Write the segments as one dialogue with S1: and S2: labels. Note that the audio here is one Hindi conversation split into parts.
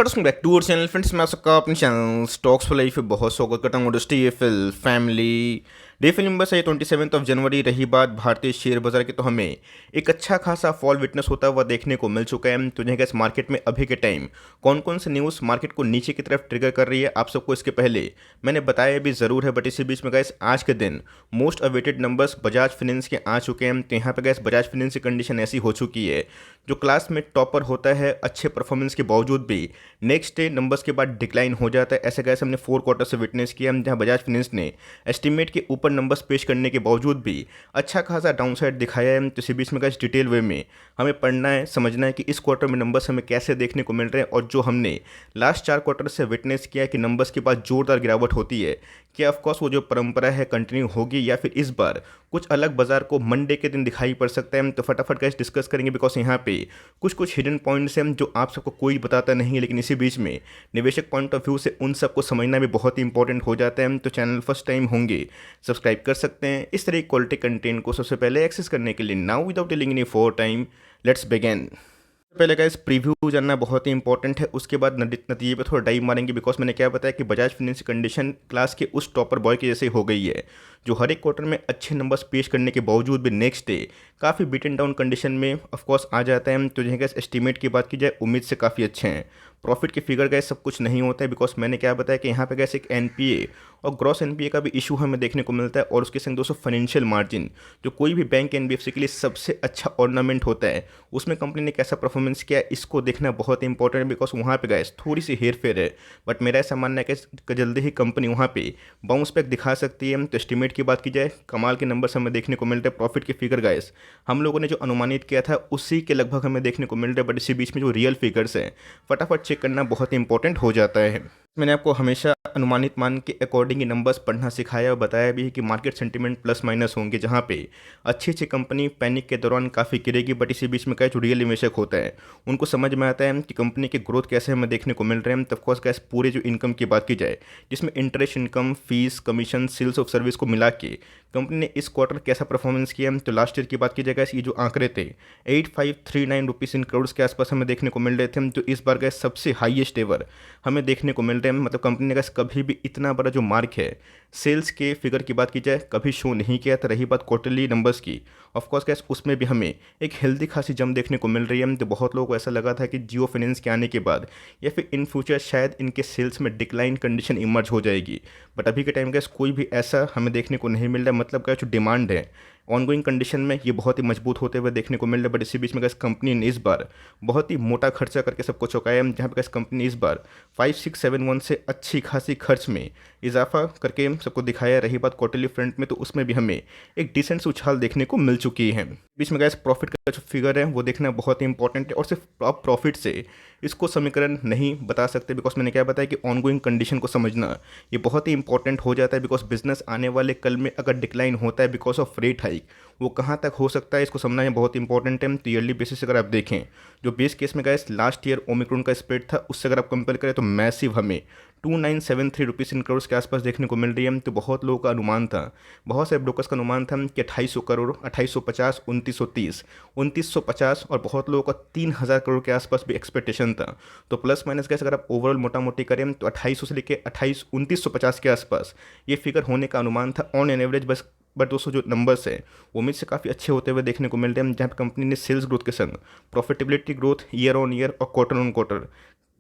S1: नमस्कार back to our channel friends. मैं सबका अपने चैनल स्टॉक्स फॉर लाइफ पे बहुत स्वागत करता हूँ। डीएफएल फैमिली डीएफएल नंबर है 27 जनवरी। रही बात भारतीय शेयर बाजार की, तो हमें एक अच्छा खासा फॉल विटनेस होता हुआ देखने को मिल चुका है। तो जैसे मार्केट में अभी के टाइम कौन कौन से न्यूज़ मार्केट को नीचे की तरफ ट्रिगर कर रही है, आप सबको इसके पहले मैंने बताया भी ज़रूर है। बट इसी बीच में गैस आज के दिन most awaited numbers Bajaj finance के आ चुके हैं। तो यहाँ पे गैस बजाज फाइनेंस की कंडीशन ऐसी हो चुकी है, जो क्लास में टॉपर होता है अच्छे परफॉर्मेंस के बावजूद भी नेक्स्ट डे नंबर्स के बाद डिक्लाइन हो जाता है। ऐसे कैसे हमने 4 क्वार्टर से विटनेस किया, जहां बजाज फाइनेंस ने एस्टीमेट के ऊपर नंबर्स पेश करने के बावजूद भी अच्छा खासा डाउनसाइड दिखाया है। तो इसी बीच में कैसे डिटेल वे में हमें पढ़ना है, समझना है कि इस क्वार्टर में नंबर्स हमें कैसे देखने को मिल रहे हैं, और जो हमने लास्ट 4 क्वार्टर से विटनेस किया है कि नंबर्स के बाद जोरदार गिरावट होती है, कि ऑफकोर्स वो जो परंपरा है कंटिन्यू होगी या फिर इस बार कुछ अलग बाजार को मंडे के दिन दिखाई पड़ सकता है। तो फटाफट कैसे डिस्कस करेंगे, बिकॉज यहाँ पे कुछ कुछ हिडन पॉइंट्स हैं जो आप सबको कोई बताता नहीं है, लेकिन इसी बीच में निवेशक पॉइंट ऑफ व्यू से उन सबको समझना भी बहुत ही इंपॉर्टेंट हो जाता है। तो चैनल फर्स्ट टाइम होंगे सब्सक्राइब कर सकते हैं इस तरह की क्वालिटी कंटेंट को सबसे पहले एक्सेस करने के लिए। Now without delaying any for time, let's begin. पहले गाइस प्रीव्यू जानना बहुत ही इंपॉर्टेंट है, उसके बाद नतीजे पे थोड़ा डाइव मारेंगे। बिकॉज मैंने क्या बताया कि बजाज फाइनेंस की कंडीशन क्लास के उस टॉपर बॉय के जैसे हो गई है, जो हर एक क्वार्टर में अच्छे नंबर्स पेश करने के बावजूद भी नेक्स्ट डे काफ़ी बीटन डाउन कंडीशन में ऑफकोर्स आ जाता है। तो जैसे एस्टीमेट की बात की जाए उम्मीद से काफ़ी अच्छे हैं। प्रॉफिट के फिगर गए सब कुछ नहीं होता है, बिकॉज मैंने क्या बताया कि यहाँ पे गैस एक एनपीए और ग्रॉस एनपीए का भी इशू हमें देखने को मिलता है। और उसके संग दोस्तों फाइनेंशियल मार्जिन, जो कोई भी बैंक एनबीएफसी के लिए सबसे अच्छा ऑर्नामेंट होता है, उसमें कंपनी ने कैसा परफॉर्मेंस किया है इसको देखना बहुत इंपॉर्टेंट है। बिकॉज वहाँ पे गैस थोड़ी सी हेर फेर है, बट मेरा ऐसा मानना है कि जल्दी ही कंपनी वहाँ पे बाउंस बैक दिखा सकती है। तो एस्टीमेट की बात की जाए कमाल के नंबर्स हमें देखने को मिलते हैं। प्रॉफिट के फिगर गैस हम लोगों ने जो अनुमानित किया था उसी के लगभग हमें देखने को मिल रहा है। बट इसी बीच में जो रियल फिगर्स हैं फटाफट चेक करना बहुत इंपॉर्टेंट हो जाता है। मैंने आपको हमेशा अनुमानित मान के अकॉर्डिंग नंबर्स पढ़ना सिखाया और बताया भी है कि मार्केट सेंटीमेंट प्लस माइनस होंगे, जहां पे अच्छी अच्छी कंपनी पैनिक के दौरान काफ़ी गिरेगी। बट इसी बीच में क्या जो रियल निवेशक होता है उनको समझ में आता है कि कंपनी के ग्रोथ कैसे हमें देखने को मिल रहे हैं। तब कोर्स कैसे पूरे जो इनकम की बात की जाए, जिसमें interest income, fees, commission, sales of service को मिला के कंपनी ने इस क्वार्टर कैसा परफॉर्मेंस किया। तो लास्ट ईयर की बात की जाएगा, ये जो आंकड़े थे 8539 रुपीज़ इन करोड़ के आसपास हमें देखने को मिल रहे थे। तो इस बार गए सबसे हाईएस्ट एवर हमें देखने को मिल रहे हैं। मतलब कंपनी ने गैस कभी भी इतना बड़ा जो मार्क है सेल्स के फिगर की बात की जाए कभी शो नहीं किया था। रही बात क्वार्टरली नंबर्स की, ऑफकोर्स गैस उसमें भी हमें एक हेल्दी खासी जम देखने को मिल रही है। तो बहुत लोगों को ऐसा लगा था कि जियो फाइनेंस के आने के बाद या फिर इन फ्यूचर शायद इनके सेल्स में डिक्लाइन कंडीशन इमर्ज हो जाएगी। बट अभी के टाइम गैस कोई भी ऐसा हमें देखने को नहीं मिल रहा है। मतलब क्या जो डिमांड है ऑनगोइंग कंडीशन में ये बहुत ही मजबूत होते हुए देखने को मिल रहा है। बट इसी बीच में गैस कंपनी ने इस बार बहुत ही मोटा खर्चा करके सबको चौंकाया, जहाँ पे गैस कंपनी ने इस बार 5671 से अच्छी खासी खर्च में इजाफा करके सबको दिखाया। रही बात क्वार्टरली फ्रंट में, तो उसमें भी हमें एक डिसेंट उछाल देखने को मिल चुकी है। बीच में गैस प्रॉफिट का जो फिगर है वो देखना बहुत ही इंपॉर्टेंट है, और सिर्फ आप प्रॉफिट से इसको समीकरण नहीं बता सकते। बिकॉज मैंने क्या बताया कि ऑनगोइंग कंडीशन को समझना ये बहुत ही इंपॉर्टेंट हो जाता है। बिकॉज बिजनेस आने वाले कल में अगर डिक्लाइन होता है बिकॉज ऑफ रेट हाइक, वो कहाँ तक हो सकता है इसको समझना ये बहुत इंपॉर्टेंट है। तो ईयरली बेसिस अगर आप देखें, जो बेस केस में गैस लास्ट ईयर ओमिक्रॉन का स्प्रेड था उससे अगर आप कंपेयर करें तो मैसिव हमें 2973 रुपीज़ इन करोड़ के आसपास देखने को मिल रही है। तो बहुत लोगों का अनुमान था, बहुत से ब्रोकर्स का अनुमान था कि 2800 करोड़, 2850, 2930, 2950, और बहुत लोगों का 3000 करोड़ के आसपास भी एक्सपेक्टेशन था। तो प्लस माइनस कैसे अगर आप ओवरऑल मोटा मोटी करें तो 2800 से लेकर 2950 के आसपास ये फिगर होने का अनुमान था ऑन एन एवरेज। बस बट दोस्तों जो नंबर्स हैं वो उम्मीद से काफ़ी अच्छे होते हुए देखने को मिल रहे हैं, जहाँ पर कंपनी ने सेल्स ग्रोथ के संग profitability growth year on year और क्वार्टर ऑन क्वार्टर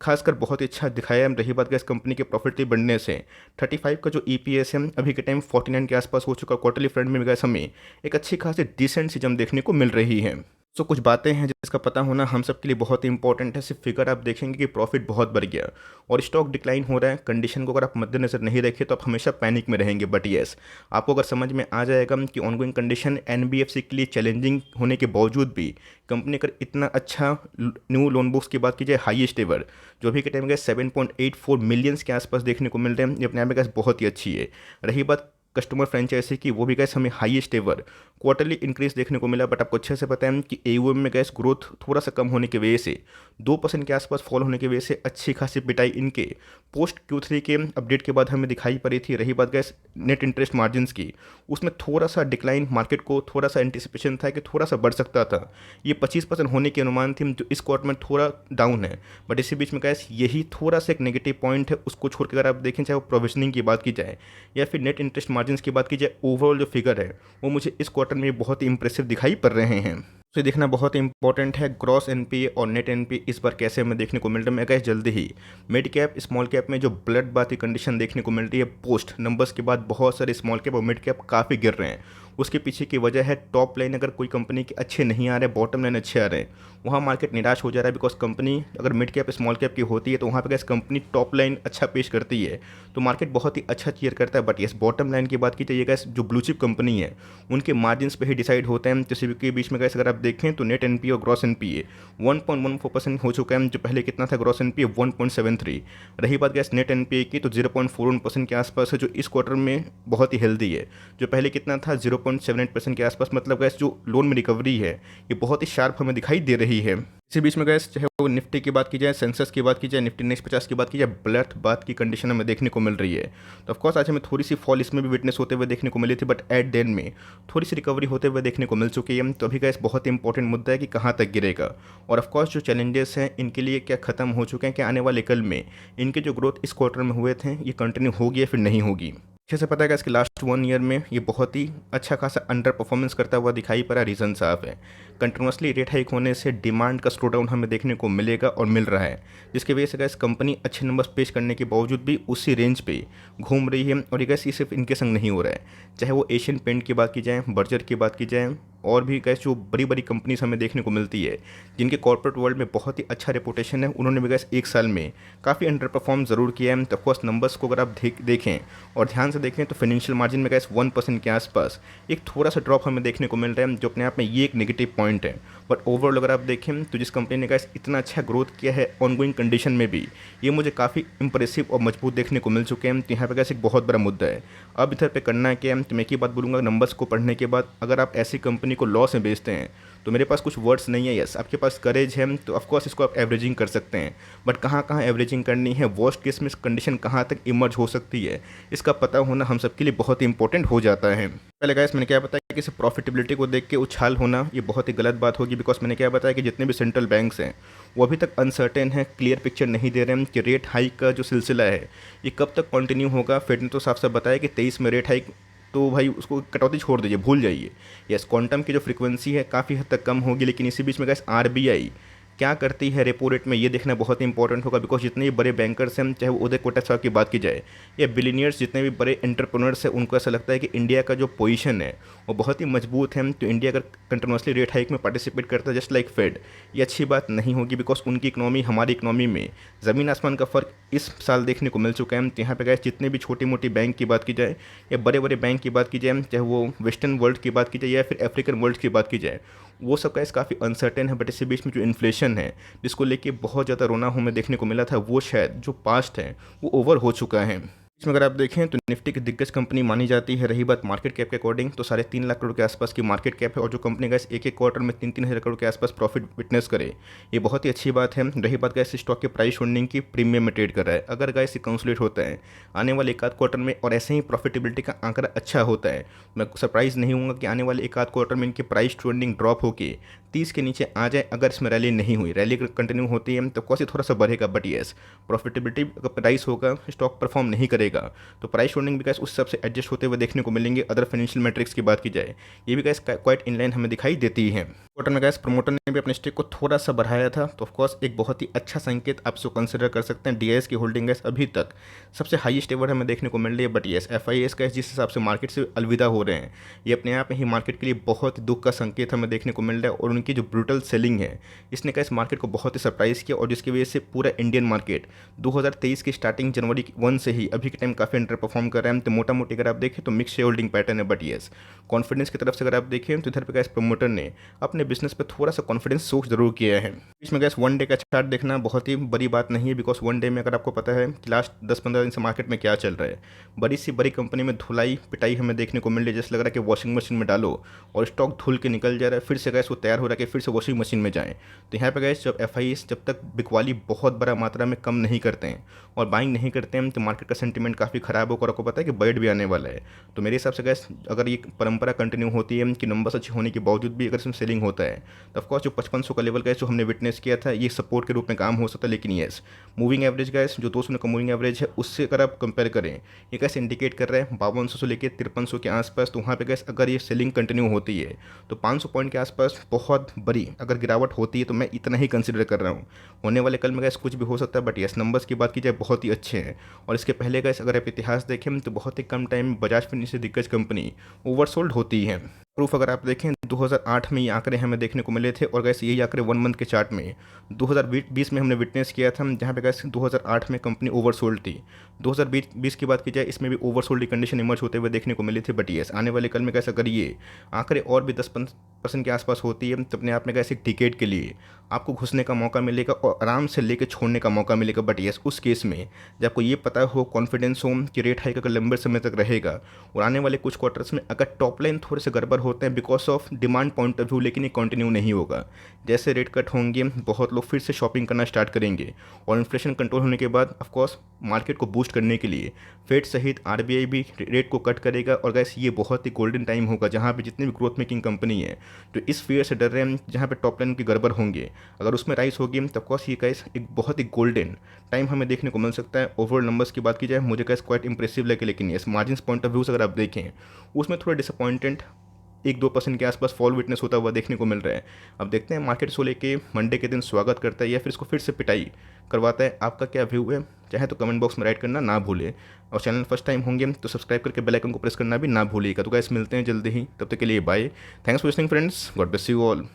S1: खासकर बहुत ही अच्छा दिखाया है। रही बात गैस कंपनी के प्रॉफिट बढ़ने से 35 का जो ईपीएस है अभी के टाइम 49 के आसपास हो चुका। क्वार्टरली फ्रंट में गैस हमें एक अच्छी खासी डिसेंट सी जम देखने को मिल रही है। तो कुछ बातें हैं जिसका पता होना हम सब के लिए बहुत ही इंपॉर्टेंट है। सिर्फ फिगर आप देखेंगे कि प्रॉफिट बहुत बढ़ गया और स्टॉक डिक्लाइन हो रहा है, कंडीशन को अगर आप मद्देनजर नहीं रखें तो आप हमेशा पैनिक में रहेंगे। बट येस, आपको अगर समझ में आ जाएगा कि ऑनगोइंग कंडीशन एनबीएफसी के लिए चैलेंजिंग होने के बावजूद भी कंपनी अगर इतना अच्छा न्यू लोन बुक्स की बात की जाए हाईएस्ट एवर जो अभी के टाइम में 7.84 मिलियंस के आसपास देखने को मिल रहे हैं, ये अपने आप में बहुत ही अच्छी है। रही बात कस्टमर फ्रेंचाइजी की, वो भी गैस हमें हाईएस्ट एवर क्वार्टरली इंक्रीज देखने को मिला। बट आपको अच्छे से पता है कि एयूएम में गैस ग्रोथ थोड़ा सा कम होने की वजह से 2% के आसपास फॉल होने की वजह से अच्छी खासी पिटाई इनके पोस्ट Q3 के अपडेट के बाद हमें दिखाई पड़ी थी। रही बात गैस नेट इंटरेस्ट मार्जिन्स की, उसमें थोड़ा सा डिक्लाइन, मार्केट को थोड़ा सा एंटिसिपेशन था कि थोड़ा सा बढ़ सकता था। ये 25% होने के अनुमान थी, जो इस क्वार्टर में थोड़ा डाउन है। बट इसी बीच में गैस यही थोड़ा सा एक नेगेटिव पॉइंट है, उसको छोड़ कर अगर आप देखें, चाहे वो प्रोविजनिंग की बात की जाए या फिर नेट इंटरेस्ट मार्जिन्स की बात की जाए, ओवरऑल जो फिगर है वो मुझे इस क्वार्टर में बहुत ही इंप्रेसिव दिखाई पड़ रहे हैं। तो ये देखना बहुत ही इंपॉर्टेंट है, ग्रॉस एनपीए और नेट एनपीए इस बार कैसे हमें देखने को मिल रहा है। मैं गैस जल्दी ही मिड कैप स्मॉल कैप में जो ब्लड बात की कंडीशन देखने को मिल रही है, पोस्ट नंबर्स के बाद बहुत सारे स्मॉल कैप और मिड कैप काफ़ी गिर रहे हैं। उसके पीछे की वजह है टॉप लाइन अगर कोई कंपनी के अच्छे नहीं आ रहे, बॉटम लाइन अच्छे आ रहे हैं, वहाँ मार्केट निराश हो जा रहा है। बिकॉज कंपनी अगर मिड कैप स्मॉल कैप की होती है तो वहाँ पे गैस कंपनी टॉप लाइन अच्छा पेश करती है, तो मार्केट बहुत ही अच्छा चीयर करता है। बट यस, बॉटम लाइन की बात की जाए, गैस जो ब्लू चिप कंपनी है उनके मार्जिन पे ही डिसाइड होते हैं। किसी के बीच में गैस अगर आप देखें तो नेट एनपीए और ग्रॉस एनपीए 1.14% हो चुका है, जो पहले कितना था ग्रॉस एनपीए 1.73। रही बात गैस नेट एनपीए की तो 0.41% के आसपास है, जो इस क्वार्टर में बहुत ही हेल्दी है। जो पहले कितना था 0.78% के आसपास, मतलब गैस जो लोन में रिकवरी है ये बहुत ही शार्प हमें दिखाई दे रही है। इसी बीच में गैस चाहे वो निफ्टी की बात की जाए, सेंसेक्स की बात की जाए, निफ्टी नेक्स्ट 50 की बात की जाए, ब्लड बात की कंडीशन हमें देखने को मिल रही है। तो ऑफकोर्स आज हमें थोड़ी सी फॉल इसमें भी विटनेस होते हुए देखने को मिली थी, बट एट द एंड में थोड़ी सी रिकवरी होते हुए देखने को मिल चुकी है। तो अभी गैस बहुत ही इंपॉर्टेंट मुद्दा है कि कहाँ तक गिरेगा, और ऑफकोर्स जो चैलेंजेस हैं इनके लिए क्या खत्म हो चुके हैं, कि आने वाले कल में इनके जो ग्रोथ इस क्वार्टर में हुए थे ये कंटिन्यू होगी या फिर नहीं होगी। अच्छे से पता है कि इसके लास्ट 1 ईयर में ये बहुत ही अच्छा खासा अंडर परफॉर्मेंस करता हुआ दिखाई पड़ा। रीज़न साफ है, कंटिन्यूसली रेट हाइक होने से डिमांड का स्लो डाउन हमें देखने को मिलेगा और मिल रहा है, जिसकी वजह से गैस कंपनी अच्छे नंबर्स पेश करने के बावजूद भी उसी रेंज पे घूम रही है। और ये गैस ये सिर्फ इनके संग नहीं हो रहा है, चाहे वो एशियन पेंट की बात की जाए, बर्जर की बात की जाए, और भी गैस जो बड़ी बड़ी कंपनीज हमें देखने को मिलती है जिनके कॉर्पोरेट वर्ल्ड में बहुत ही अच्छा रेपुटेशन है, उन्होंने भी गैस एक साल में काफ़ी अंडर परफॉर्म ज़रूर किया है। तो ऑफकोर्स नंबर्स को अगर आप देखें और ध्यान से देखें तो फाइनेंशियल मार्जिन में गैस 1% के आसपास एक थोड़ा सा ड्रॉप हमें देखने को मिल रहा है, जो अपने आप में ये एक नेगेटिव पॉइंट है। बट ओवरऑल अगर आप देखें तो जिस कंपनी ने गैस इतना अच्छा ग्रोथ किया है ऑनगोइंग कंडीशन में भी, ये मुझे काफ़ी इंप्रेसिव और मजबूत देखने को मिल चुके हैं। तो यहाँ पे गैस एक बहुत बड़ा मुद्दा है। अब इधर पे करना क्या है, तो मैं एक ही बात बोलूँगा, नंबर्स को पढ़ने के बाद अगर आप ऐसी कंपनी को लॉस में बेचते हैं तो मेरे पास कुछ वर्ड्स नहीं है। यस, आपके पास करेज है तो ऑफकोर्स इसको आप एवरेजिंग कर सकते हैं, बट कहाँ कहाँ एवरेजिंग करनी है, वर्स्ट केस में कंडीशन कहाँ तक इमर्ज हो सकती है, इसका पता होना हम सबके लिए बहुत ही इंपॉर्टेंट हो जाता है। पहले गाइस मैंने क्या बताया कि प्रॉफिटेबिलिटी को देख के उछाल होना ये बहुत ही गलत बात होगी। बिकॉज मैंने क्या बताया कि जितने भी सेंट्रल बैंक्स हैं वो अभी तक अनसर्टेन है, क्लियर पिक्चर नहीं दे रहे हैं कि रेट हाइक का जो सिलसिला है ये कब तक कंटिन्यू होगा। फेड ने तो साफ साफ बताया कि 23 में रेट हाइक, तो भाई उसको कटौती छोड़ दीजिए, भूल जाइए। यस, क्वांटम की जो फ्रीक्वेंसी है काफ़ी हद तक कम होगी, लेकिन इसी बीच में गैस आरबीआई क्या करती है रेपो रेट में, ये देखना बहुत ही इंपॉर्टेंट होगा। बिकॉज जितने भी बड़े बैंकर्स हैं, चाहे वो उदय कोटक साहब की बात की जाए या बिलीनियर्स, जितने भी बड़े एंटरप्रेन्योर्स हैं, उनको ऐसा लगता है कि इंडिया का जो पोजीशन है वो बहुत ही मजबूत है। तो इंडिया अगर कंटिन्यूसली रेट हाइक में पार्टिसिपेट करता है जस्ट लाइक फेड, ये अच्छी बात नहीं होगी। बिकॉज उनकी इकनॉमी हमारी इकनॉमी में ज़मीन आसमान का फ़र्क इस साल देखने को मिल चुका है। तो यहाँ पे गैस जितने भी छोटी मोटी बैंक की बात की जाए या बड़े बड़े बैंक की बात की जाए, चाहे वो वेस्टर्न वर्ल्ड की बात की जाए या फिर अफ्रीकन वर्ल्ड की बात की जाए, वो सब गैस काफ़ी अनसर्टेन है। बट इसी बीच में जो इन्फ्लेशन है जिसको लेके बहुत ज़्यादा रोना हमें देखने को मिला था, वो शायद जो पास्ट है वो ओवर हो चुका है। इसमें अगर आप देखें तो निफ्टी की दिग्गज कंपनी मानी जाती है। रही बात मार्केट कैप के अकॉर्डिंग तो 3.5 लाख करोड़ के आसपास की मार्केट कैप है, और जो कंपनी गैस एक एक क्वार्टर में 3-3 हज़ार करोड़ के आसपास प्रॉफिट विटनेस करे, ये बहुत ही अच्छी बात है। रही बात गैस स्टॉक के प्राइस होल्डिंग की, प्रीमियम में ट्रेड कर रहा है, अगर गैस कंसोलिडेट होता है आने वाले एक आध क्वार्टर में और ऐसे ही प्रॉफिटेबिलिटी का आंकड़ा अच्छा होता है, मैं सरप्राइज नहीं हूँ कि आने वाले एक आध क्वार्टर में इनके प्राइस ट्रेंडिंग ड्रॉप होकर 30 के नीचे आ जाए। अगर इसमें रैली नहीं हुई, रैली कंटिन्यू होती है तो कॉस्ट थोड़ा सा बढ़ेगा, बट येस प्रॉफिटेबिलिटी अगर प्राइस होगा, स्टॉक परफॉर्म नहीं करेगा तो प्राइस होल्डिंग भी गैस उस हिसाब से एडजस्ट होते हुए देखने को मिलेंगे। अदर फाइनेंशियल मैट्रिक्स की बात की जाए, ये भी गैस क्वाइट इनलाइन हमें दिखाई देती है। क्वार्टर में गैस प्रमोटर ने भी अपने स्टेक को थोड़ा सा बढ़ाया था, तो ऑफकोर्स एक बहुत ही अच्छा संकेत आप इसको कंसिडर कर सकते हैं। डीआईएस की होल्डिंग गैस अभी तक सबसे हाईएस्ट एवर हमें देखने को मिल रही है, बट येस एफआईएस गैस जिस हिसाब से मार्केट से अलविदा हो रहे हैं, ये अपने आप में ही मार्केट के लिए बहुत दुख का संकेत हमें देखने को मिल रहा है। और उनकी जो ब्रूटल सेलिंग है इसने क्या इस मार्केट को बहुत ही सरप्राइज़ किया, और जिसकी वजह से पूरा इंडियन मार्केट 2023 की स्टार्टिंग जनवरी 1 से ही अभी के टाइम काफ़ी अंडर परफॉर्म कर रहा है। तो मोटा मोटी अगर आप देखें तो मिक्स शेयर होल्डिंग पैटर्न है, बट येस कॉन्फिडेंस की तरफ से अगर आप देखें तो इधर पे गैस प्रमोटर ने अपने बिजनेस पे थोड़ा सा कॉन्फिडेंस सोच जरूर किया है। इसमें गैस वन डे का चार्ट देखना बहुत ही बड़ी बात नहीं है, बिकॉज वन डे में अगर आपको पता है कि लास्ट 10-15 दिन से मार्केट में क्या चल रहा है, बड़ी सी बड़ी कंपनी में धुलाई पिटाई हमें देखने को मिल रही है। जैसे लग रहा है कि वॉशिंग मशीन में डालो और स्टॉक धुल के निकल जा रहा है, फिर से गैस वो तैयार हो रहा है कि फिर से वॉशिंग मशीन में जाएं। तो यहाँ पे गैस जब एफआईएस जब तक बिकवाली बहुत बड़ा मात्रा में कम नहीं करते हैं और बाइंग नहीं करते हैं तो मार्केट का सेंटीमेंट काफ़ी खराब होकर आपको पता है कि बर्ड भी आने वाला है। तो मेरे हिसाब से गैस अगर ये परंपरा कंटिन्यू होती है कि नंबर्स अच्छे होने के बावजूद भी अगर इसमें सेलिंग होता है तो ऑफकोर्स जो 5500 का लेवल गैस जो हमने विटनेस किया था ये सपोर्ट के रूप में काम हो सकता है। लेकिन येस मूविंग एवरेज गैस जो 200 का मूविंग एवरेज है उससे अगर आप कंपेयर करें ये कैसे इंडिकेट कर रहा है 5200 से लेकर 5300 के आसपास। तो वहाँ पे गैस अगर ये सेलिंग कंटिन्यू होती है तो 500 पॉइंट के आसपास बहुत बड़ी अगर गिरावट होती है तो मैं इतना ही कंसिडर कर रहा हूँ। होने वाले कल में गैस कुछ भी हो सकता है, बट यस नंबर्स की बात की जाए बहुत ही अच्छे हैं। और इसके पहले गैस अगर आप इतिहास देखें तो बहुत ही कम टाइम में बजाज फिनिक्स से दिग्गज कंपनी ओवरसोल्ड होती है। प्रूफ अगर आप देखें 2008 में ये आंकड़े हमें देखने को मिले थे, और गैस यही आंकड़े 1 मंथ के चार्ट में 2020 में हमने विटनेस किया था, जहाँ पे गैस 2008 में कंपनी ओवरसोल्ड थी। 2020 की बात की जाए इसमें भी ओवरसोल्ड की कंडीशन इमर्ज होते हुए देखने को मिली थी। बट येस आने वाले कल में गैस अगर ये आंकड़े और भी 10% के आसपास होती है तो अपने आप में गैस एक टिकेट के लिए आपको घुसने का मौका मिलेगा और आराम से लेके छोड़ने का मौका मिलेगा। बट येस उस केस में जब आपको ये पता हो, कॉन्फिडेंस हो कि रेट हाइक अगर लंबे समय तक रहेगा और आने वाले कुछ क्वार्टर्स में अगर टॉप लाइन थोड़े से गड़बड़ होते हैं because of demand point of view, लेकिन ये कंटिन्यू नहीं होगा। जैसे रेट कट होंगे बहुत लोग फिर से शॉपिंग करना स्टार्ट करेंगे, और इन्फ्लेशन कंट्रोल होने के बाद ऑफकोर्स मार्केट को बूस्ट करने के लिए फेड सहित आरबीआई भी रेट को कट करेगा। और गैस ये बहुत ही गोल्डन टाइम होगा जहाँ पे जितनी भी ग्रोथ मेकिंग कंपनी है तो इस फेयर से डर रहे हैं जहाँ पे टॉप लाइन की गड़बड़ होंगे, अगर उसमें राइस होगी तो ऑफकोर्स ये गैस एक बहुत ही गोल्डन टाइम हमें देखने को मिल सकता है। ओवरऑल नंबर्स की बात की जाए मुझे गैस क्वाइट इंप्रेसिव लगे, लेकिन yes margin point of view से अगर आप देखें उसमें थोड़ा डिसअपॉइंटेड 1-2% के आसपास फॉल विटनेस होता हुआ देखने को मिल रहा है। अब देखते हैं मार्केट इसको लेके मंडे के दिन स्वागत करता है या फिर इसको फिर से पिटाई करवाता है। आपका क्या व्यू है चाहे तो कमेंट बॉक्स में राइट करना ना भूलें, और चैनल फर्स्ट टाइम होंगे तो सब्सक्राइब करके बेल आइकन को प्रेस करना भी ना भूलिएगा। तो गाइस मिलते हैं जल्दी ही, तब तक के लिए bye. Thanks for listening friends, God bless you all.